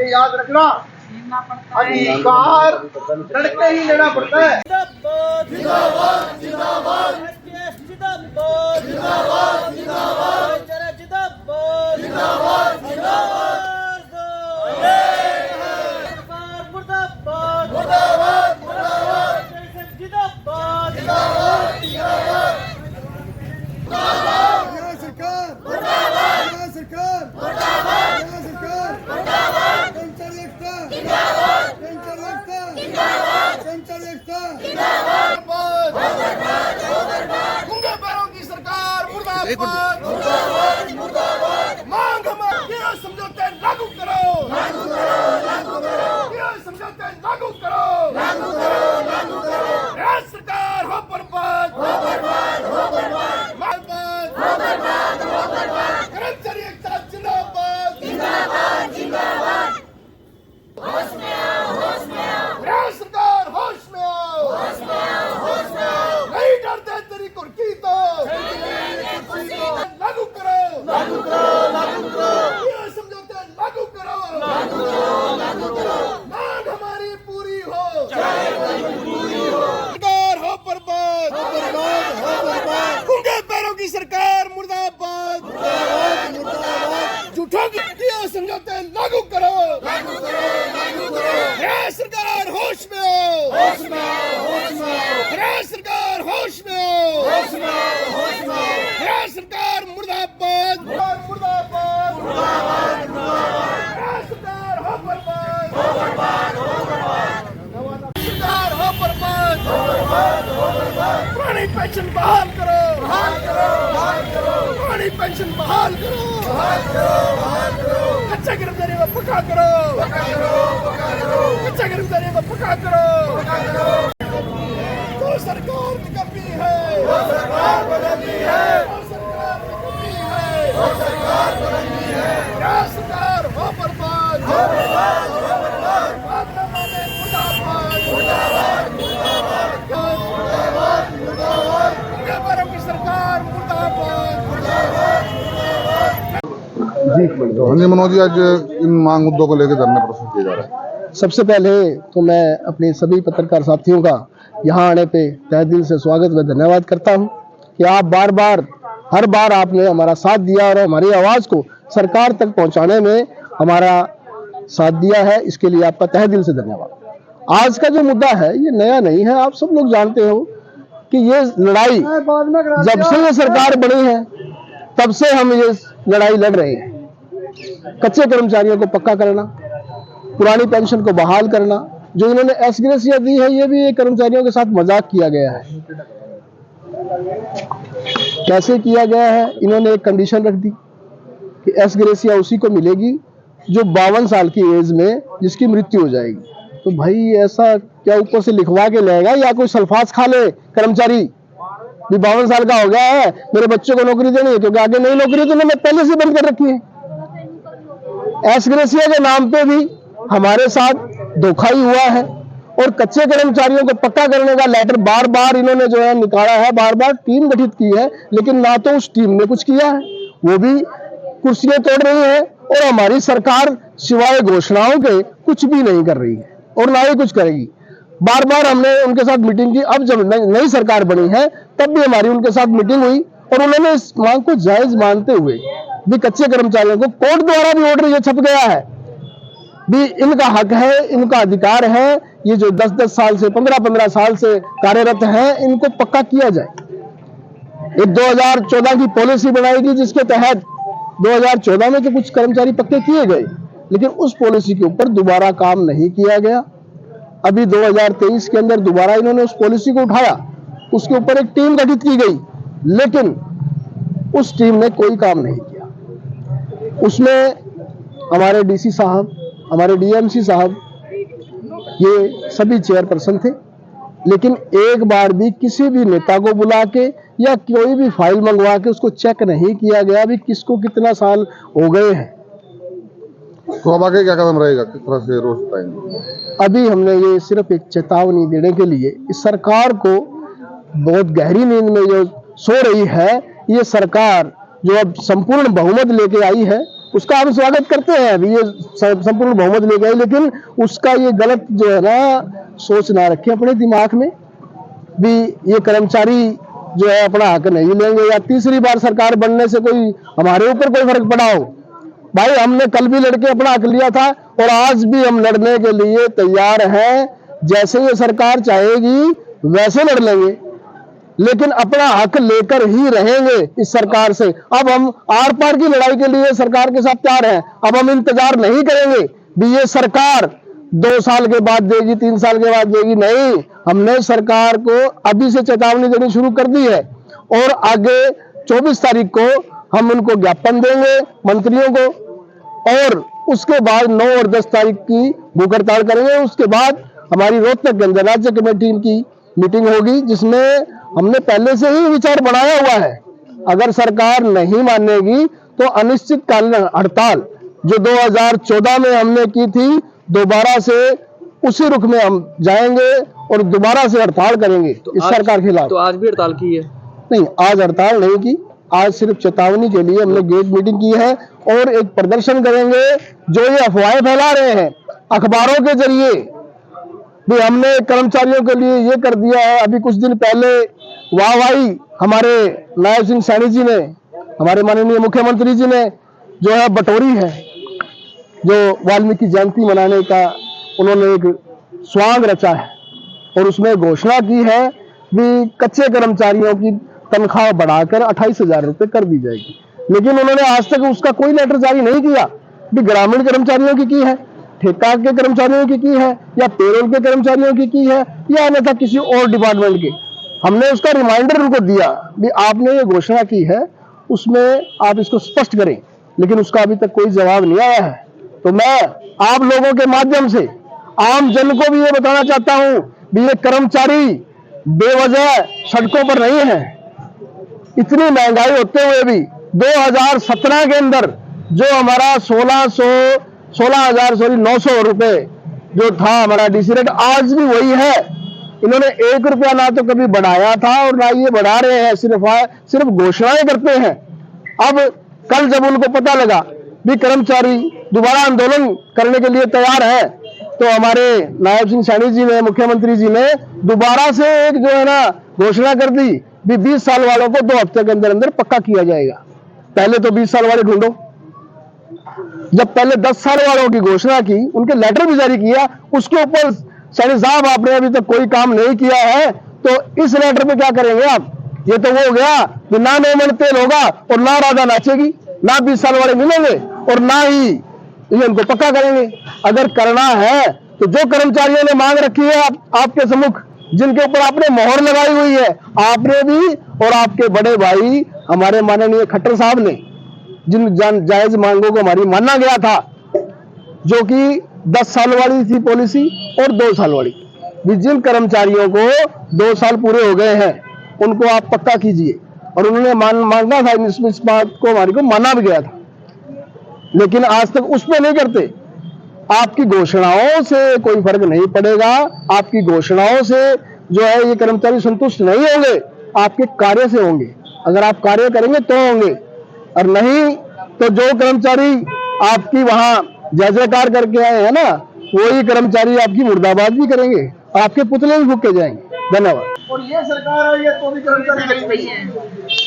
ये याद रखना, अधिकार लड़के ही लेना पड़ता है। जिंदाबाद जिंदाबाद जिंदाबाद जिंदाबाद जिंदाबाद जिंदाबाद जिंदाबाद मुर्दाबाद मुर्दाबाद मुर्दाबाद जिंदाबाद जिंदाबाद सरकार मुर्दाबाद सरकार मुर्दाबाद सरकार मुर्दाबाद संचल एकता जिंदाबाद संचल एकता जिंदाबाद संचल एकता जिंदाबाद गूंगे पैरों की सरकार मुर्दाबाद मुर्दाबाद मुर्दाबाद मांग हमारी ये समझौते लागू करो लागू करो लागू करो ये समझौते लागू करो लागू करो लागू करो राज्य सरकार हो बर्बाद हो बर्बाद हो बर्बाद बर्बाद हो बर्बाद हो बर्बाद कर्मचारी एकता जिंदाबाद जिंदाबाद जिंदाबाद होश में आओ होश में आओ राज्य सरकार होश में आओ होश में आओ होश में आओ नहीं डरते तेरी कुर्की तो लागू करो लागू करो लागू करो ये समझौते लागू करो लागू करो लागू करो मांग हमारी पूरी हो चाहे पूरी हो सरकार हो बर्बाद हो बर्बाद गूंगे पैरों की सरकार मुर्दाबाद मुर्दाबाद मुर्दाबाद झूठों की ये समझौते लागू करो लागू करो लागू करो राज्य सरकार होश में आओ होश में आओ होश में आओ राज्य सरकार होश में आओ होश में आओ होश में आओ राज्य सरकार मुर्दाबाद मुर्दाबाद मुर्दाबाद राज्य सरकार हो बर्बाद हो बर्बाद हो बर्बाद सरकार हो बर्बाद हो बर्बाद हो बर्बाद पुरानी पेंशन बहाल करो बहाल करो बहाल करो पुरानी पेंशन बहाल करो बहाल करो बहाल करो कच्चे कर्मचारियों को पक्का करो पक्का करो पक्का करो कच्चे कर्मचारियों को पक्का करो पक्का करो तो सरकार की कमी है वो सरकार बदलनी है वो सरकार की कमी है वो सरकार बदलनी है क्या सरकार हो बर्बाद हो बर्बाद हो बर्बाद बात न माने मुर्दाबाद मुर्दाबाद मुर्दाबाद मुर्दाबाद मुर्दाबाद गूंगे पैरों की सरकार मुर्दाबाद मुर्दाबाद जी मनोज जी, आज इन मांग मुद्दों को लेकर धरना प्रदर्शन किया जा रहा है। सबसे पहले तो मैं अपने सभी पत्रकार साथियों का यहाँ आने पे तहे दिल से स्वागत व धन्यवाद करता हूँ कि आप हर बार आपने हमारा साथ दिया और हमारी आवाज़ को सरकार तक पहुँचाने में हमारा साथ दिया है। इसके लिए आपका तहे दिल से धन्यवाद। आज का जो मुद्दा है ये नया नहीं है, आप सब लोग जानते हो कि ये लड़ाई जब से ये सरकार बनी है तब से हम ये लड़ाई लड़ रहे हैं। कच्चे कर्मचारियों को पक्का करना, पुरानी पेंशन को बहाल करना, जो इन्होंने एस ग्रेसिया दी है ये भी एक कर्मचारियों के साथ मजाक किया गया है। कैसे किया गया है? इन्होंने एक कंडीशन रख दी कि एस ग्रेसिया उसी को मिलेगी जो 52 साल की एज में जिसकी मृत्यु हो जाएगी। तो भाई ऐसा क्या ऊपर से लिखवा के लेगा या कोई सल्फास खा ले कर्मचारी भी 52 साल का हो गया है, मेरे बच्चे को नौकरी देनी है, क्योंकि आगे नई नौकरी तो उन्होंने पहले से बंद कर रखी है। एस ग्रेसिया के नाम पे भी हमारे साथ धोखा ही हुआ है और कच्चे कर्मचारियों को पक्का करने का लेटर बार बार इन्होंने जो है निकाला है, बार बार टीम गठित की है, लेकिन ना तो उस टीम ने कुछ किया है, वो भी कुर्सियां तोड़ रही है और हमारी सरकार सिवाय घोषणाओं के कुछ भी नहीं कर रही है और ना ही कुछ करेगी। बार बार हमने उनके साथ मीटिंग की, अब जब नई सरकार बनी है तब भी हमारी उनके साथ मीटिंग हुई और उन्होंने इस मांग को जायज मानते हुए भी कच्चे कर्मचारियों को कोर्ट द्वारा भी ऑर्डर ये छप गया है भी इनका हक है, इनका अधिकार है, ये जो 10-10 साल से 15-15 साल से कार्यरत हैं इनको पक्का किया जाए। एक 2014 की पॉलिसी बनाई गई जिसके तहत 2014 में तो कुछ कर्मचारी पक्के किए गए, लेकिन उस पॉलिसी के ऊपर दोबारा काम नहीं किया गया। अभी 2023 के अंदर दोबारा इन्होंने उस पॉलिसी को उठाया, उसके ऊपर एक टीम गठित की गई, लेकिन उस टीम ने कोई काम नहीं किया। उसमें हमारे डीसी साहब, हमारे डीएमसी साहब, ये सभी चेयरपर्सन थे, लेकिन एक बार भी किसी भी नेता को बुला के या कोई भी फाइल मंगवा के उसको चेक नहीं किया गया भी किसको कितना साल हो गए हैं। तो अब आगे क्या कदम रहेगा, किस तरह से रोज बताएंगे? अभी हमने ये सिर्फ एक चेतावनी देने के लिए इस सरकार को बहुत गहरी नींद में जो सो रही है, ये सरकार जो अब संपूर्ण बहुमत लेके आई है उसका हम स्वागत करते हैं। अभी ये संपूर्ण बहुमत ले गए, लेकिन उसका ये गलत जो है ना सोच ना रखें अपने दिमाग में भी ये कर्मचारी जो है अपना हक नहीं लेंगे या तीसरी बार सरकार बनने से कोई हमारे ऊपर कोई फर्क पड़ा हो। भाई हमने कल भी लड़के अपना हक लिया था और आज भी हम लड़ने के लिए तैयार हैं। जैसे ये सरकार चाहेगी वैसे लड़ लेंगे, लेकिन अपना हक लेकर ही रहेंगे इस सरकार से। अब हम आर पार की लड़ाई के लिए सरकार के साथ तैयार हैं। अब हम इंतजार नहीं करेंगे भी ये सरकार 2 साल के बाद देगी, 3 साल के बाद देगी, नहीं। हमने सरकार को अभी से चेतावनी देनी शुरू कर दी है और आगे 24 तारीख को हम उनको ज्ञापन देंगे मंत्रियों को, और उसके बाद 9 और 10 तारीख की भूख हड़ताल करेंगे। उसके बाद हमारी रोहतक के अंदर राज्य कमेटी की मीटिंग होगी, जिसमें हमने पहले से ही विचार बनाया हुआ है। अगर सरकार नहीं मानेगी तो अनिश्चितकालीन हड़ताल जो 2014 में हमने की थी, दोबारा से उसी रुख में हम जाएंगे और दोबारा से हड़ताल करेंगे इस सरकार के खिलाफ। तो आज भी हड़ताल की है? नहीं, आज हड़ताल नहीं की, आज सिर्फ चेतावनी के लिए हमने गेट मीटिंग की है और एक प्रदर्शन करेंगे। जो ये अफवाहें फैला रहे हैं अखबारों के जरिए भी हमने कर्मचारियों के लिए ये कर दिया है, अभी कुछ दिन पहले वाहवाही हमारे नायब सिंह सैनी जी ने, हमारे माननीय मुख्यमंत्री जी ने जो है बटोरी है, जो वाल्मीकि जयंती मनाने का उन्होंने एक स्वांग रचा है और उसमें घोषणा की है भी कच्चे कर्मचारियों की तनख्वाह बढ़ाकर 28,000 रुपए कर दी जाएगी। लेकिन उन्होंने आज तक उसका कोई लेटर जारी नहीं किया भी ग्रामीण कर्मचारियों की है, ठेका के कर्मचारियों की है, या पेरोल के कर्मचारियों की है, या अन्यथा किसी और डिपार्टमेंट के। हमने उसका रिमाइंडर उनको दिया भी आपने ये घोषणा की है, उसमें आप इसको स्पष्ट करें, लेकिन उसका अभी तक कोई जवाब नहीं आया है। तो मैं आप लोगों के माध्यम से आम जन को भी ये बताना चाहता हूं भी ये कर्मचारी बेवजह सड़कों पर नहीं है। इतनी महंगाई होते हुए भी 2017 के अंदर जो हमारा 900 रुपए जो था हमारा डीसी रेट, आज भी वही है। इन्होंने 1 रुपया ना तो कभी बढ़ाया था और ना ये बढ़ा रहे हैं, सिर्फ घोषणाएं करते हैं। अब कल जब उनको पता लगा भी कर्मचारी दोबारा आंदोलन करने के लिए तैयार है, तो हमारे नायब सिंह सैनी जी ने, मुख्यमंत्री जी ने दोबारा से एक जो है ना घोषणा कर दी भी 20 साल वालों को 2 हफ्ते के अंदर अंदर पक्का किया जाएगा। पहले तो 20 साल वाले ढूंढो। जब पहले 10 साल वालों की घोषणा की, उनके लेटर भी जारी किया, उसके ऊपर सैनी साहब आपने अभी तक कोई काम नहीं किया है, तो इस लेटर पे क्या करेंगे आप? ये तो वो हो गया कि ना 9 मन तेल होगा और ना राधा नाचेगी, ना 20 साल वाले मिलेंगे और ना ही ये उनको पक्का करेंगे। अगर करना है तो जो कर्मचारियों ने मांग रखी है आपके सम्मुख, जिनके ऊपर आपने मोहर लगाई हुई है, आपने भी और आपके बड़े भाई हमारे माननीय खट्टर साहब ने, जिन जायज मांगों को हमारी माना गया था, जो कि 10 साल वाली थी पॉलिसी और 2 साल वाली, जिन कर्मचारियों को 2 साल पूरे हो गए हैं उनको आप पक्का कीजिए, और उन्होंने मांगा था, इस बात को हमारे को माना भी गया था, लेकिन आज तक उस पर नहीं करते। आपकी घोषणाओं से कोई फर्क नहीं पड़ेगा, आपकी घोषणाओं से जो है ये कर्मचारी संतुष्ट नहीं होंगे, आपके कार्य से होंगे। अगर आप कार्य करेंगे तो होंगे, और नहीं तो जो कर्मचारी आपकी वहां जय जयकार करके आए हैं ना, वही कर्मचारी आपकी मुर्दाबाद भी करेंगे, आपके पुतले भी फूके जाएंगे। धन्यवाद। और ये सरकार है, ये तो भी कर्मचारी गरीब है।